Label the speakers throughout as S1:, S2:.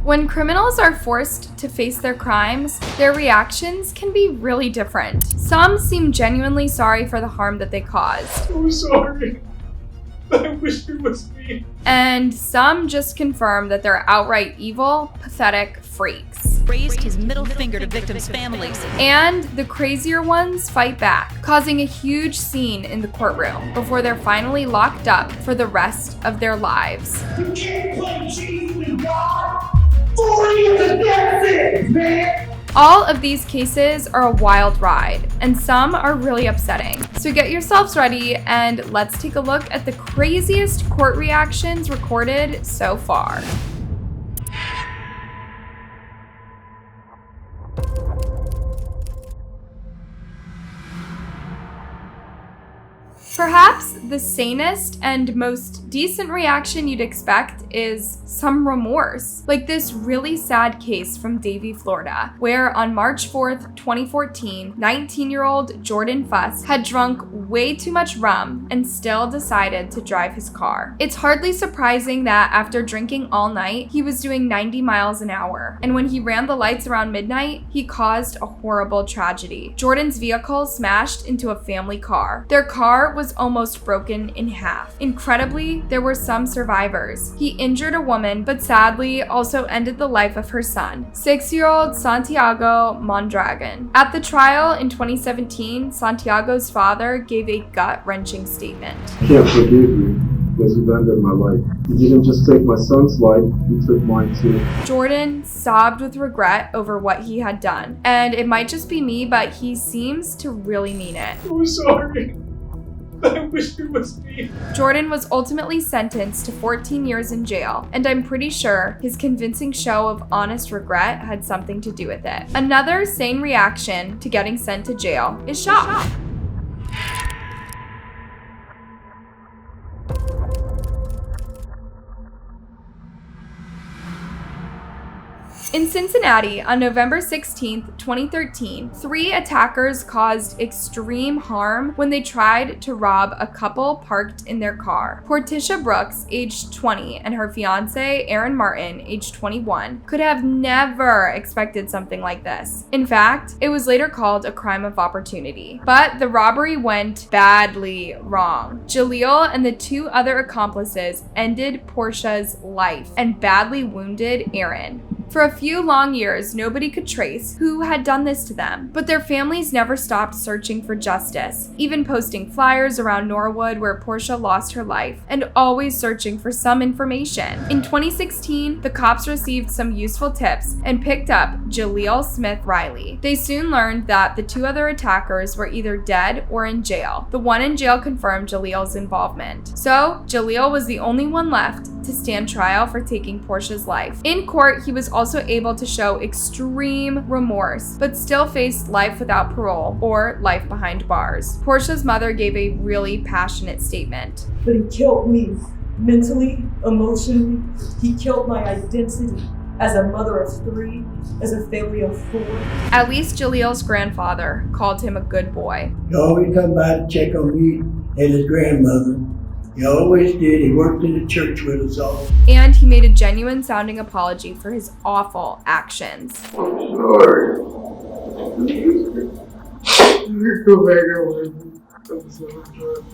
S1: When criminals are forced to face their crimes, their reactions can be really different. Some seem genuinely sorry for the harm that they caused.
S2: I'm sorry. I wish it was me.
S1: And some just confirm that they're outright evil, pathetic freaks.
S3: Raised his middle finger to victims' families.
S1: And the crazier ones fight back, causing a huge scene in the courtroom before they're finally locked up for the rest of their lives.
S4: You can't play Jesus and God. 40 is a death sentence, man.
S1: All of these cases are a wild ride, and some are really upsetting. So get yourselves ready and let's take a look at the craziest court reactions recorded so far. Perhaps the sanest and most decent reaction you'd expect is some remorse, like this really sad case from Davie, Florida, where on March 4th, 2014, 19-year-old Jordan Fuss had drunk way too much rum and still decided to drive his car. It's hardly surprising that after drinking all night, he was doing 90 miles an hour, and when he ran the lights around midnight, he caused a horrible tragedy. Jordan's vehicle smashed into a family car. Their car was almost broken in half. Incredibly, there were some survivors. He injured a woman, but sadly also ended the life of her son, 6-year-old Santiago Mondragon. At the trial in 2017, Santiago's father gave a gut-wrenching statement.
S5: I can't forgive you because you've ended my life. You didn't just take my son's life, you took mine too.
S1: Jordan sobbed with regret over what he had done. And it might just be me, but he seems to really mean it.
S2: I'm sorry. I wish it was me.
S1: Jordan was ultimately sentenced to 14 years in jail, and I'm pretty sure his convincing show of honest regret had something to do with it. Another sane reaction to getting sent to jail is shock. In Cincinnati, on November 16, 2013, 3 attackers caused extreme harm when they tried to rob a couple parked in their car. Portia Brooks, aged 20, and her fiance, Aaron Martin, aged 21, could have never expected something like this. In fact, it was later called a crime of opportunity. But the robbery went badly wrong. Jaleel and the 2 other accomplices ended Portia's life and badly wounded Aaron. For a few long years, nobody could trace who had done this to them, but their families never stopped searching for justice, even posting flyers around Norwood where Portia lost her life, and always searching for some information. In 2016, the cops received some useful tips and picked up Jaleel Smith Riley. They soon learned that the 2 other attackers were either dead or in jail. The one in jail confirmed Jaleel's involvement. So, Jaleel was the only one left to stand trial for taking Portia's life. In court, he was also able to show extreme remorse, but still faced life without parole or life behind bars. Portia's mother gave a really passionate statement.
S6: But he killed me mentally, emotionally. He killed my identity as a mother of 3, as a family of 4.
S1: At least Jaleel's grandfather called him a good boy.
S7: He always come by to check on me and his grandmother. He always did. He worked in the church with us all.
S1: And he made a genuine sounding apology for his awful actions.
S5: I'm sorry. Go back away. I'm sorry.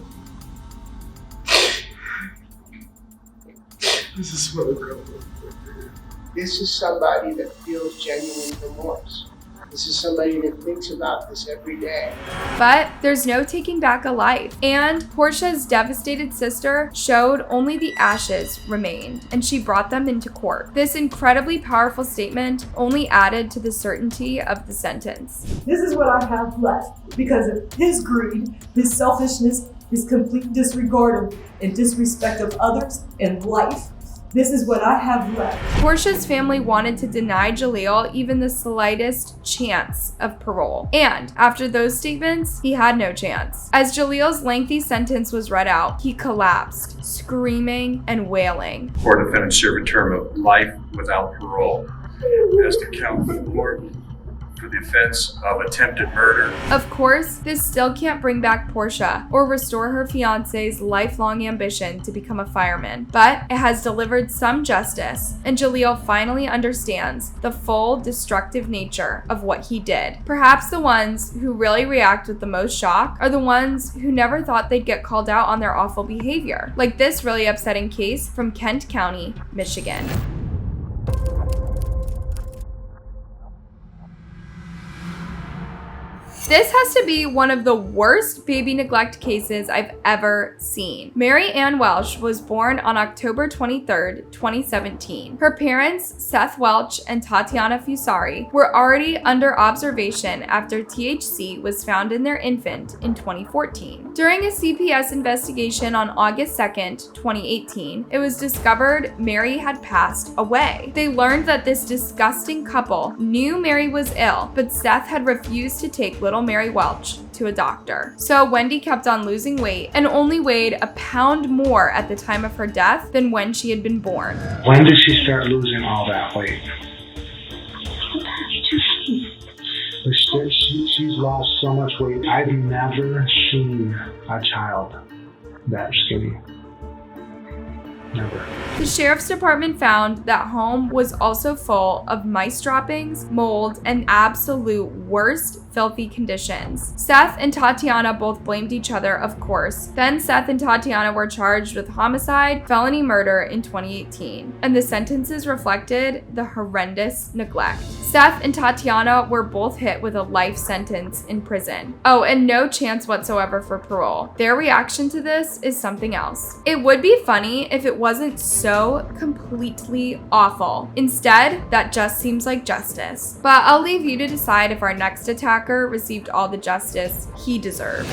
S5: This is what I got.
S8: This is somebody that feels genuine remorse. This is somebody that thinks about this every day.
S1: But there's no taking back a life. And Portia's devastated sister showed only the ashes remained, and she brought them into court. This incredibly powerful statement only added to the certainty of the sentence.
S6: This is what I have left because of his greed, his selfishness, his complete disregard and disrespect of others and life. This is what I have left.
S1: Portia's family wanted to deny Jaleel even the slightest chance of parole. And after those statements, he had no chance. As Jaleel's lengthy sentence was read out, he collapsed, screaming and wailing.
S2: 4 defendants serve a term of life without parole. As to count 4,
S9: for the offense of attempted murder.
S1: Of course, this still can't bring back Portia or restore her fiance's lifelong ambition to become a fireman, but it has delivered some justice, and Jaleel finally understands the full destructive nature of what he did. Perhaps the ones who really react with the most shock are the ones who never thought they'd get called out on their awful behavior, like this really upsetting case from Kent County, Michigan. This has to be one of the worst baby neglect cases I've ever seen. Mary Ann Welch was born on October 23rd, 2017. Her parents, Seth Welch and Tatiana Fusari, were already under observation after THC was found in their infant in 2014. During a CPS investigation on August 2nd, 2018, it was discovered Mary had passed away. They learned that this disgusting couple knew Mary was ill, but Seth had refused to take little Mary Welch to a doctor. So Wendy kept on losing weight and only weighed a pound more at the time of her death than when she had been born.
S10: When did she start losing all that weight? She's lost so much weight. I've never seen a child that skinny. Never.
S1: The sheriff's department found that home was also full of mice droppings, mold, and absolute worst filthy conditions. Seth and Tatiana both blamed each other, of course. Then Seth and Tatiana were charged with homicide, felony murder in 2018, and the sentences reflected the horrendous neglect. Seth and Tatiana were both hit with a life sentence in prison. Oh, and no chance whatsoever for parole. Their reaction to this is something else. It would be funny if it wasn't so completely awful. Instead, that just seems like justice. But I'll leave you to decide if our next attacker received all the justice he deserved.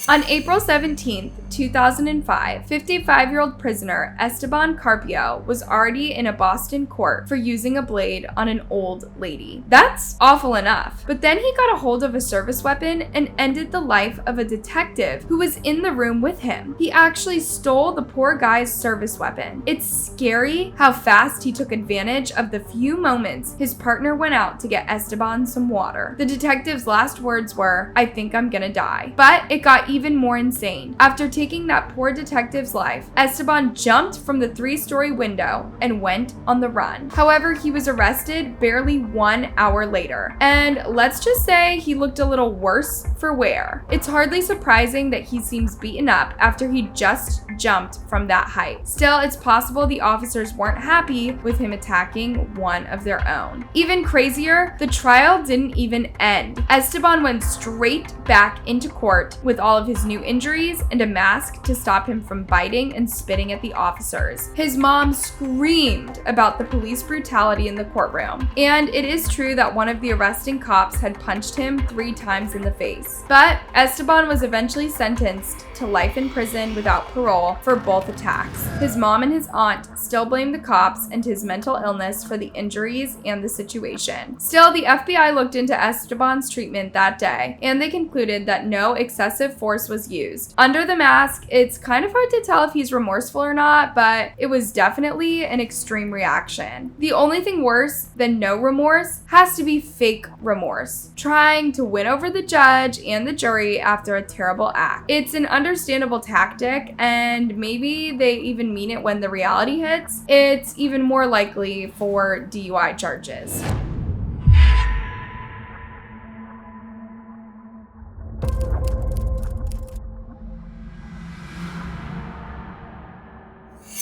S1: On April 17th, 2005, 55-year-old prisoner Esteban Carpio was already in a Boston court for using a blade on an old lady. That's awful enough. But then he got a hold of a service weapon and ended the life of a detective who was in the room with him. He actually stole the poor guy's service weapon. It's scary how fast he took advantage of the few moments his partner went out to get Esteban some water. The detective's last words were, "I think I'm gonna die." But it got even more insane. After taking that poor detective's life, Esteban jumped from the 3-story window and went on the run. However, he was arrested barely 1 hour later. And let's just say he looked a little worse for wear. It's hardly surprising that he seems beaten up after he just jumped from that height. Still, it's possible the officers weren't happy with him attacking one of their own. Even crazier, the trial didn't even end. Esteban went straight back into court with all of his new injuries and a mask to stop him from biting and spitting at the officers. His mom screamed about the police brutality in the courtroom, and it is true that one of the arresting cops had punched him 3 times in the face. But Esteban was eventually sentenced to life in prison without parole for both attacks. His mom and his aunt still blame the cops and his mental illness for the injuries and the situation. Still, the FBI looked into Esteban's treatment that day, and they concluded that no excessive force was used. Under the mask, it's kind of hard to tell if he's remorseful or not, but it was definitely an extreme reaction. The only thing worse than no remorse has to be fake remorse, trying to win over the judge and the jury after a terrible act. It's an understandable tactic, and maybe they even mean it when the reality hits. It's even more likely for DUI charges.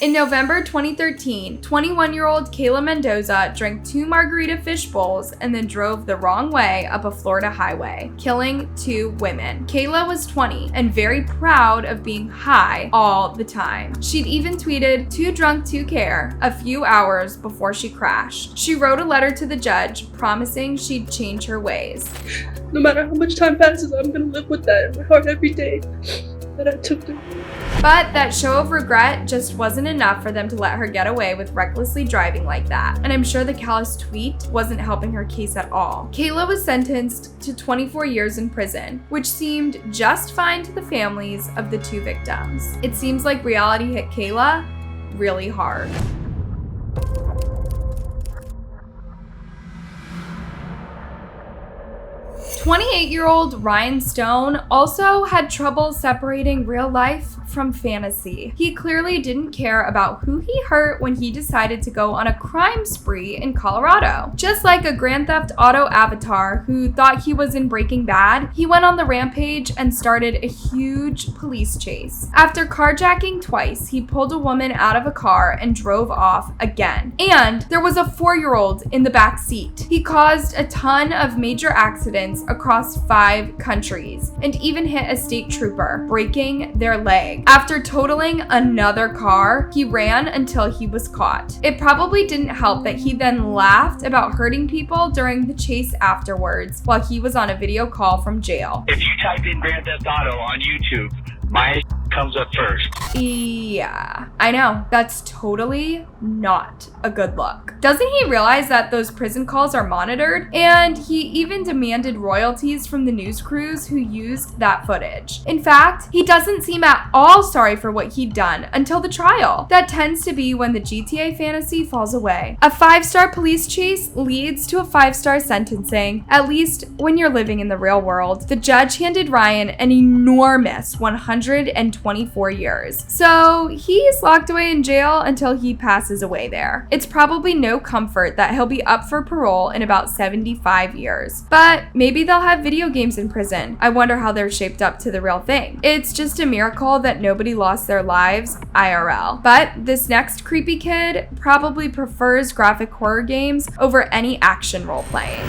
S1: In November 2013, 21-year-old Kayla Mendoza drank 2 margarita fish bowls and then drove the wrong way up a Florida highway, killing 2 women. Kayla was 20 and very proud of being high all the time. She'd even tweeted, "Too drunk to care," a few hours before she crashed. She wrote a letter to the judge promising she'd change her ways.
S2: No matter how much time passes, I'm gonna live with that in my heart every day that I took them.
S1: But that show of regret just wasn't enough for them to let her get away with recklessly driving like that. And I'm sure the callous tweet wasn't helping her case at all. Kayla was sentenced to 24 years in prison, which seemed just fine to the families of the 2 victims. It seems like reality hit Kayla really hard. 28-year-old Ryan Stone also had trouble separating real life from fantasy. He clearly didn't care about who he hurt when he decided to go on a crime spree in Colorado. Just like a Grand Theft Auto avatar who thought he was in Breaking Bad, he went on the rampage and started a huge police chase. After carjacking twice, he pulled a woman out of a car and drove off again. And there was a 4-year-old in the back seat. He caused a ton of major accidents across 5 countries and even hit a state trooper, breaking their leg. After totaling another car, he ran until he was caught. It probably didn't help that he then laughed about hurting people during the chase afterwards while he was on a video call from jail.
S11: If you type in Grand Theft Auto on YouTube, my comes up first.
S1: Yeah, I know. That's totally not a good look. Doesn't he realize that those prison calls are monitored? And he even demanded royalties from the news crews who used that footage. In fact, he doesn't seem at all sorry for what he'd done until the trial. That tends to be when the GTA fantasy falls away. A 5-star police chase leads to a 5-star sentencing, at least when you're living in the real world. The judge handed Ryan an enormous 124 years. So he's locked away in jail until he passes away there. It's probably no comfort that he'll be up for parole in about 75 years. But maybe they'll have video games in prison. I wonder how they're shaped up to the real thing. It's just a miracle that nobody lost their lives IRL. But this next creepy kid probably prefers graphic horror games over any action role playing.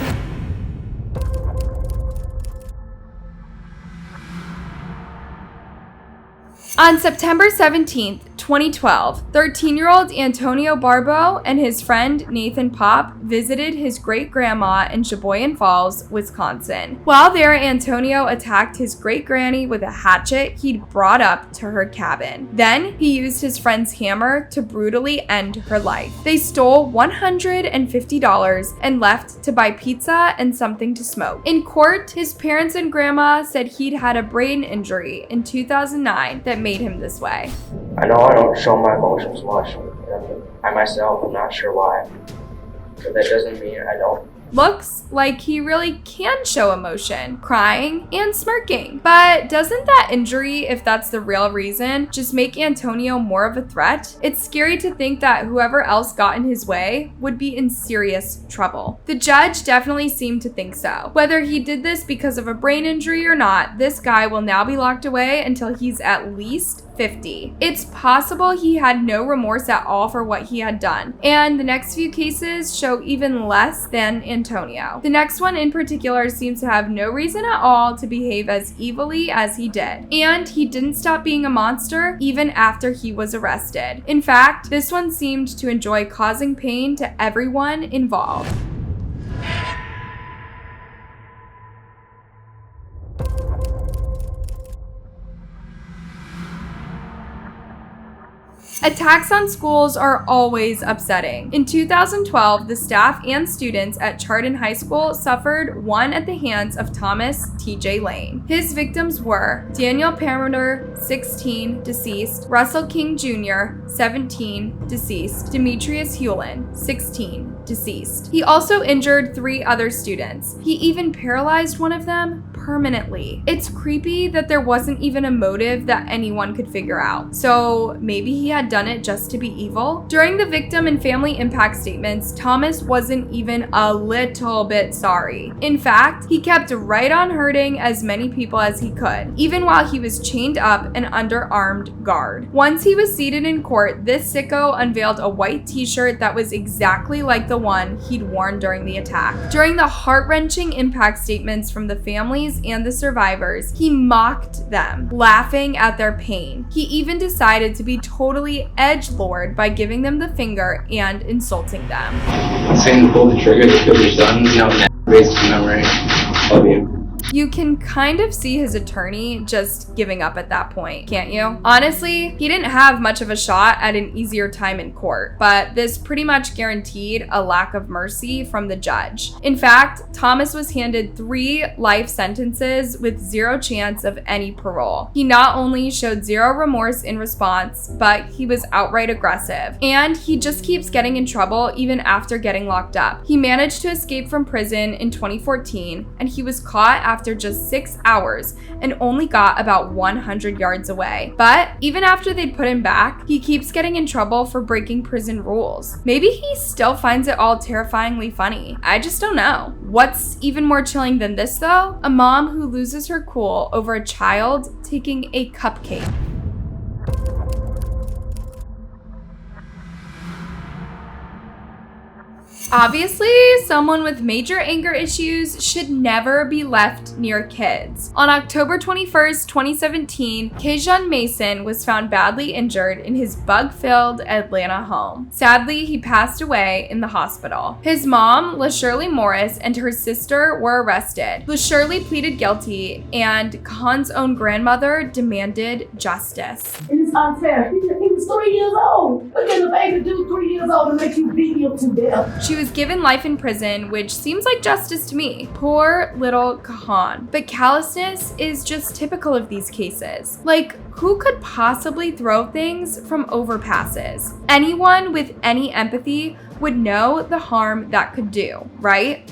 S1: On September 17th, 2012, 13-year-old Antonio Barbo and his friend Nathan Pop visited his great-grandma in Sheboygan Falls, Wisconsin. While there, Antonio attacked his great-granny with a hatchet he'd brought up to her cabin. Then, he used his friend's hammer to brutally end her life. They stole $150 and left to buy pizza and something to smoke. In court, his parents and grandma said he'd had a brain injury in 2009 that made him this way.
S12: I know I don't show my emotions much, and I myself am not sure why, but that doesn't mean I don't.
S1: Looks like he really can show emotion, crying and smirking. But doesn't that injury, if that's the real reason, just make Antonio more of a threat? It's scary to think that whoever else got in his way would be in serious trouble. The judge definitely seemed to think so. Whether he did this because of a brain injury or not, this guy will now be locked away until he's at least 50. It's possible he had no remorse at all for what he had done, and the next few cases show even less than Antonio. The next one in particular seems to have no reason at all to behave as evilly as he did, and he didn't stop being a monster even after he was arrested. In fact, this one seemed to enjoy causing pain to everyone involved. Attacks on schools are always upsetting. In 2012, the staff and students at Chardon High School suffered one at the hands of Thomas T.J. Lane. His victims were Daniel Parameter, 16, deceased; Russell King Jr., 17, deceased; Demetrius Hewlin, 16, deceased. He also injured 3 other students. He even paralyzed one of them permanently. It's creepy that there wasn't even a motive that anyone could figure out. So maybe he had done it just to be evil? During the victim and family impact statements, Thomas wasn't even a little bit sorry. In fact, he kept right on hurting as many people as he could, even while he was chained up and under armed guard. Once he was seated in court, this sicko unveiled a white t-shirt that was exactly like the one he'd worn during the attack. During the heart-wrenching impact statements from the families and the survivors, he mocked them, laughing at their pain. He even decided to be totally edgelord by giving them the finger and insulting them.
S13: Saying to pull the trigger to kill your son, raised the memory of you.
S1: You can kind of see his attorney just giving up at that point, can't you? Honestly, he didn't have much of a shot at an easier time in court, but this pretty much guaranteed a lack of mercy from the judge. In fact, Thomas was handed 3 life sentences with 0 chance of any parole. He not only showed 0 remorse in response, but he was outright aggressive. And he just keeps getting in trouble even after getting locked up. He managed to escape from prison in 2014, and he was caught after just 6 hours and only got about 100 yards away. But even after they'd put him back, he keeps getting in trouble for breaking prison rules. Maybe he still finds it all terrifyingly funny. I just don't know. What's even more chilling than this though? A mom who loses her cool over a child taking a cupcake. Obviously, someone with major anger issues should never be left near kids. On October 21st, 2017, Keizen Mason was found badly injured in his bug-filled Atlanta home. Sadly, he passed away in the hospital. His mom, LaShirley Morris, and her sister were arrested. LaShirley pleaded guilty, and Khan's own grandmother demanded justice.
S6: It's unfair. He was 3 years old. What can a baby do 3 years old to make you beat him to death?
S1: She was given life in prison, which seems like justice to me. Poor little Khan. But callousness is just typical of these cases. Like, who could possibly throw things from overpasses? Anyone with any empathy would know the harm that could do, right?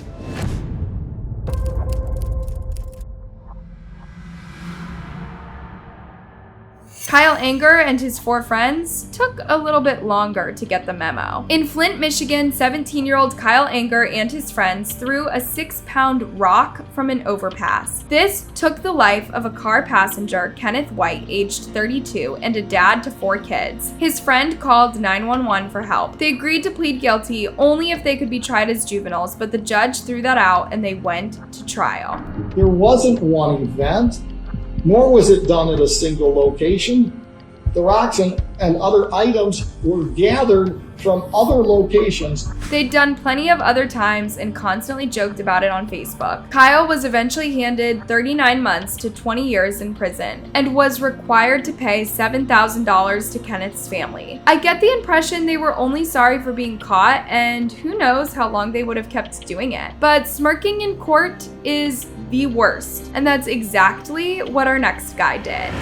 S1: Kyle Anger and his 4 friends took a little bit longer to get the memo. In Flint, Michigan, 17-year-old Kyle Anger and his friends threw a 6-pound rock from an overpass. This took the life of a car passenger, Kenneth White, aged 32, and a dad to 4 kids. His friend called 911 for help. They agreed to plead guilty only if they could be tried as juveniles, but the judge threw that out and they went to trial.
S13: There wasn't one event, nor was it done at a single location. The rocks and other items were gathered from other locations.
S1: They'd done plenty of other times and constantly joked about it on Facebook. Kyle was eventually handed 39 months to 20 years in prison and was required to pay $7,000 to Kenneth's family. I get the impression they were only sorry for being caught, and who knows how long they would have kept doing it. But smirking in court is the worst, and that's exactly what our next guy did.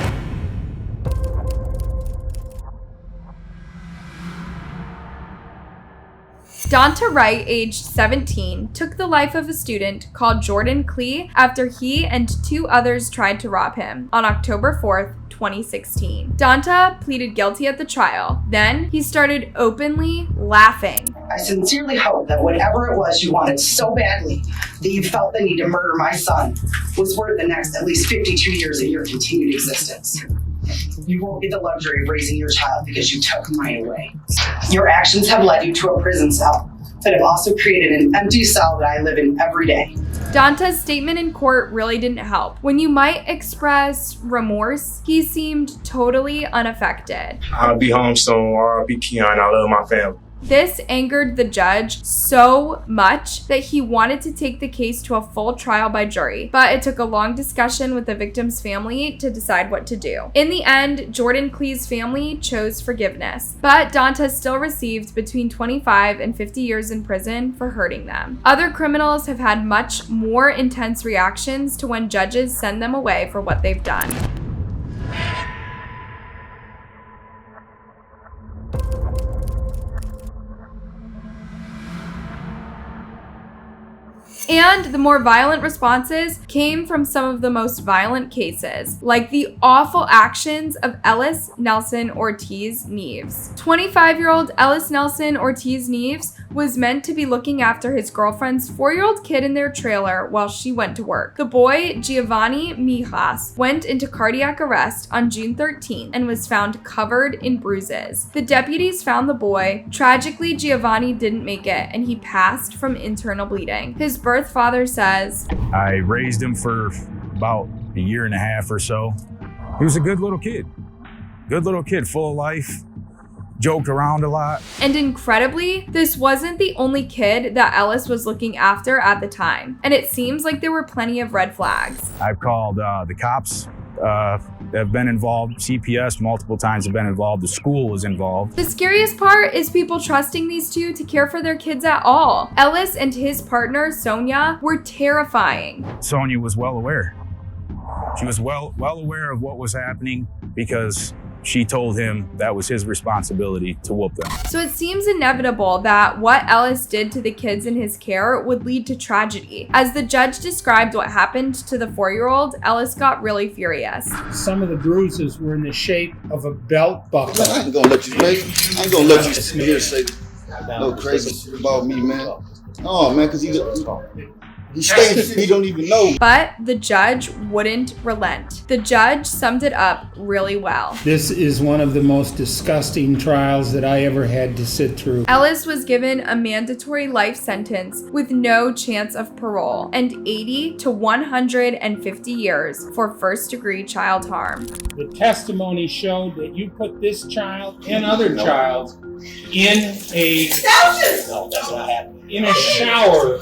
S1: Dante Wright, aged 17, took the life of a student called Jordan Klee after he and 2 others tried to rob him on October 4th, 2016. Dante pleaded guilty at the trial. Then he started openly laughing.
S14: I sincerely hope that whatever it was you wanted so badly that you felt the need to murder my son was worth the next at least 52 years of your continued existence. You won't get the luxury of raising your child because you took mine away. Your actions have led you to a prison cell, but have also created an empty cell that I live in every day.
S1: Dante's statement in court really didn't help. When you might express remorse, he seemed totally unaffected.
S9: I'll be home soon. R.I.P. Keon. I love my family.
S1: This angered the judge so much that he wanted to take the case to a full trial by jury, but it took a long discussion with the victim's family to decide what to do. In the end, Jordan Klee's family chose forgiveness, but Dante still received between 25 and 50 years in prison for hurting them. Other criminals have had much more intense reactions to when judges send them away for what they've done. And the more violent responses came from some of the most violent cases, like the awful actions of Ellis Nelson Ortiz Neves. 25-year-old Ellis Nelson Ortiz Neves was meant to be looking after his girlfriend's 4-year-old kid in their trailer while she went to work. The boy, Giovanni Mijas, went into cardiac arrest on June 13th and was found covered in bruises. The deputies found the boy. Tragically, Giovanni didn't make it, and he passed from internal bleeding. His birth father says,
S15: I raised him for about a year and a half or so. He was a good little kid, full of life. joked around a lot.
S1: And incredibly, this wasn't the only kid that Ellis was looking after at the time. And it seems like there were plenty of red flags.
S15: I've called the cops. Have been involved. CPS multiple times have been involved. The school was involved.
S1: The scariest part is people trusting these two to care for their kids at all. Ellis and his partner, Sonia, were terrifying.
S15: Sonia was well aware. She was well aware of what was happening because she told him that was his responsibility to whoop them.
S1: So it seems inevitable that what Ellis did to the kids in his care would lead to tragedy. As the judge described what happened to the 4-year-old, Ellis got really furious.
S16: Some of the bruises were in the shape of a belt buckle.
S17: Man, I ain't gonna let you sit here and say no crazy about me, man. Oh man, because he don't even know.
S1: But the judge wouldn't relent. The judge summed it up really well.
S16: This is one of the most disgusting trials that I ever had to sit through.
S1: Ellis was given a mandatory life sentence with no chance of parole and 80 to 150 years for first-degree child harm.
S16: The testimony showed that you put this child and other child in a shower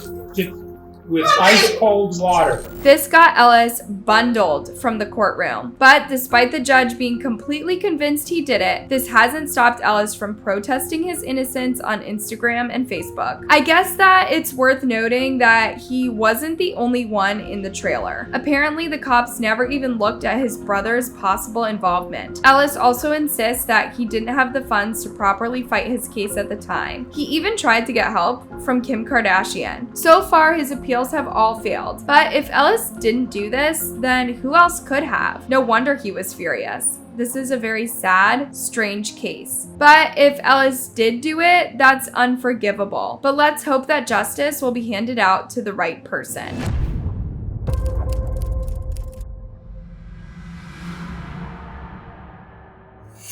S16: with ice cold water.
S1: This got Ellis bundled from the courtroom. But despite the judge being completely convinced he did it, this hasn't stopped Ellis from protesting his innocence on Instagram and Facebook. I guess that it's worth noting that he wasn't the only one in the trailer. Apparently, the cops never even looked at his brother's possible involvement. Ellis also insists that he didn't have the funds to properly fight his case at the time. He even tried to get help from Kim Kardashian. So far, his appeals have all failed. But if Ellis didn't do this, then who else could have? No wonder he was furious. This is a very sad, strange case. But if Ellis did do it, that's unforgivable. But let's hope that justice will be handed out to the right person.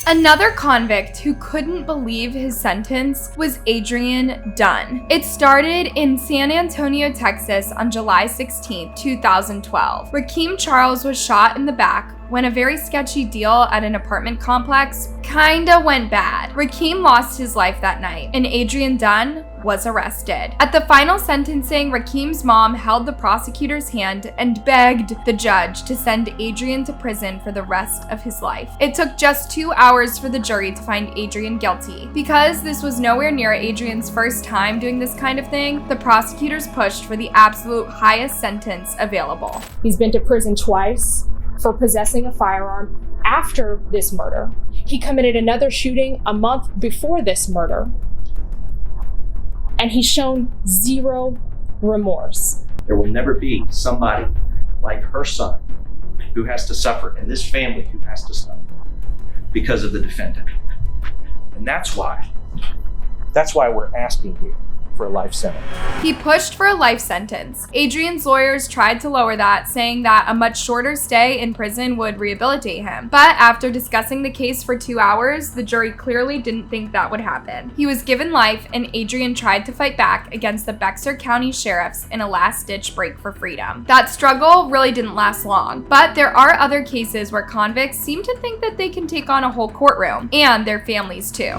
S1: Another convict who couldn't believe his sentence was Adrian Dunn. It started in San Antonio, Texas on July 16, 2012. Rakeem Charles was shot in the back when a very sketchy deal at an apartment complex kinda went bad. Rakeem lost his life that night, and Adrian Dunn was arrested. At the final sentencing, Rakeem's mom held the prosecutor's hand and begged the judge to send Adrian to prison for the rest of his life. It took just 2 hours for the jury to find Adrian guilty. Because this was nowhere near Adrian's first time doing this kind of thing, the prosecutors pushed for the absolute highest sentence available.
S18: He's been to prison twice for possessing a firearm after this murder. He committed another shooting a month before this murder. And he's shown zero remorse.
S19: There will never be somebody like her son who has to suffer, and this family who has to suffer because of the defendant. And that's why we're asking you for a life sentence.
S1: He pushed for a life sentence. Adrian's lawyers tried to lower that, saying that a much shorter stay in prison would rehabilitate him. But after discussing the case for 2 hours, the jury clearly didn't think that would happen. He was given life, and Adrian tried to fight back against the Bexar County sheriffs in a last-ditch break for freedom. That struggle really didn't last long, but there are other cases where convicts seem to think that they can take on a whole courtroom, and their families too.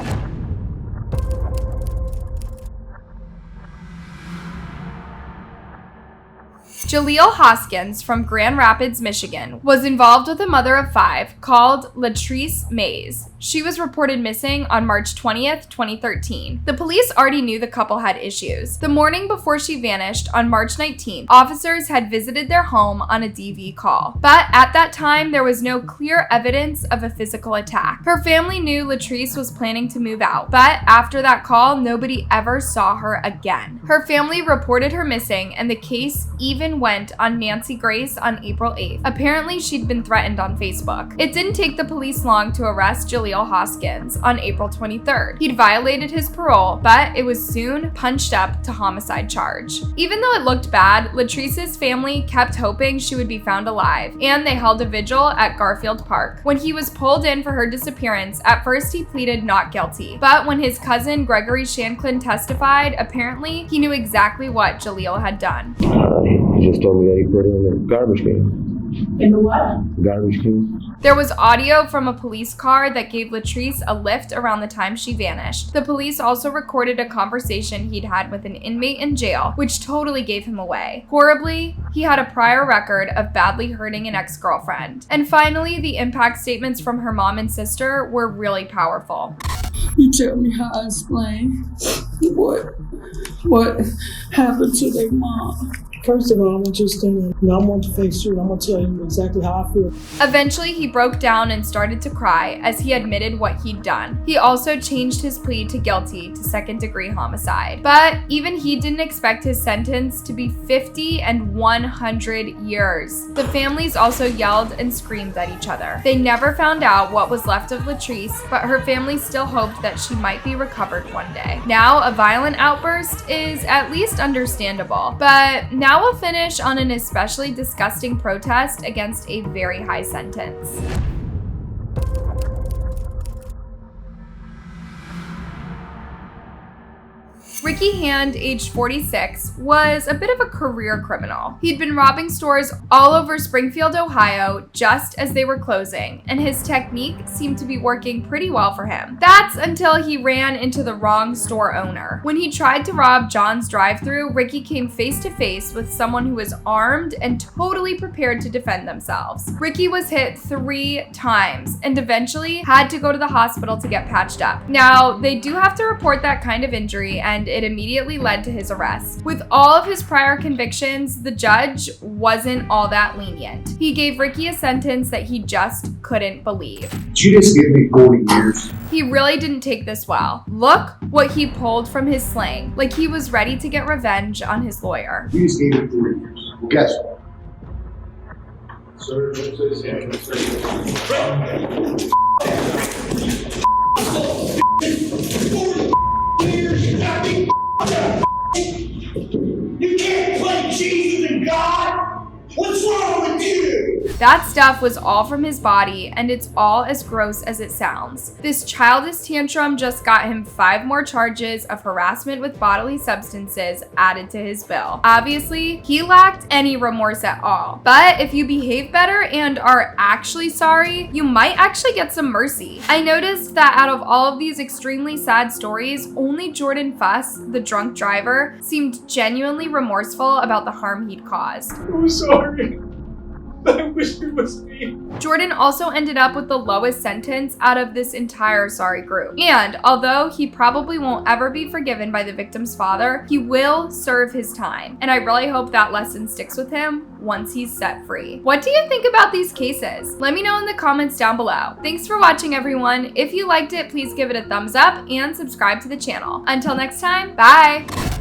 S1: Jaleel Hoskins from Grand Rapids, Michigan, was involved with a mother of 5 called Latrice Mays. She was reported missing on March 20th, 2013. The police already knew the couple had issues. The morning before she vanished, on March 19th, officers had visited their home on a DV call. But at that time, there was no clear evidence of a physical attack. Her family knew Latrice was planning to move out, but after that call, nobody ever saw her again. Her family reported her missing, and the case even went on Nancy Grace on April 8th. Apparently, she'd been threatened on Facebook. It didn't take the police long to arrest Jaleel Hoskins on April 23rd. He'd violated his parole, but it was soon punched up to homicide charge. Even though it looked bad, Latrice's family kept hoping she would be found alive, and they held a vigil at Garfield Park. When he was pulled in for her disappearance, at first he pleaded not guilty, but when his cousin Gregory Shanklin testified, apparently he knew exactly what Jaleel had done.
S5: He just told me that he put it in the garbage can.
S18: In the what?
S5: Garbage can.
S1: There was audio from a police car that gave Latrice a lift around the time she vanished. The police also recorded a conversation he'd had with an inmate in jail, which totally gave him away. Horribly, he had a prior record of badly hurting an ex-girlfriend. And finally, the impact statements from her mom and sister were really powerful.
S2: You tell me how I explain what happened to their mom. First of all, I want you to stand there. I want to face you. I'm going to tell you exactly how I feel.
S1: Eventually, he broke down and started to cry as he admitted what he'd done. He also changed his plea to guilty to second-degree homicide. But even he didn't expect his sentence to be 50 and 100 years. The families also yelled and screamed at each other. They never found out what was left of Latrice, but her family still hoped that she might be recovered one day. Now, a violent outburst is at least understandable, but now we'll finish on an especially disgusting protest against a very high sentence. Ricky Hand, aged 46, was a bit of a career criminal. He'd been robbing stores all over Springfield, Ohio, just as they were closing, and his technique seemed to be working pretty well for him. That's until he ran into the wrong store owner. When he tried to rob John's drive-thru, Ricky came face to face with someone who was armed and totally prepared to defend themselves. Ricky was hit 3 times and eventually had to go to the hospital to get patched up. Now, they do have to report that kind of injury, and it immediately led to his arrest. With all of his prior convictions, the judge wasn't all that lenient. He gave Ricky a sentence that he just couldn't believe.
S17: You just give me 40 years.
S1: He really didn't take this well. Look what he pulled from his slang, like he was ready to get revenge on his lawyer.
S17: You just gave me 40 years. Well, guess what? Sir,
S4: you can't play Jesus and God? What's wrong with you?
S1: That stuff was all from his body, and it's all as gross as it sounds. This childish tantrum just got him 5 more charges of harassment with bodily substances added to his bill. Obviously, he lacked any remorse at all. But if you behave better and are actually sorry, you might actually get some mercy. I noticed that out of all of these extremely sad stories, only Jordan Fuss, the drunk driver, seemed genuinely remorseful about the harm he'd caused.
S4: I'm sorry. I wish it was me.
S1: Jordan also ended up with the lowest sentence out of this entire sorry group. And although he probably won't ever be forgiven by the victim's father, he will serve his time. And I really hope that lesson sticks with him once he's set free. What do you think about these cases? Let me know in the comments down below. Thanks for watching, everyone. If you liked it, please give it a thumbs up and subscribe to the channel. Until next time, bye.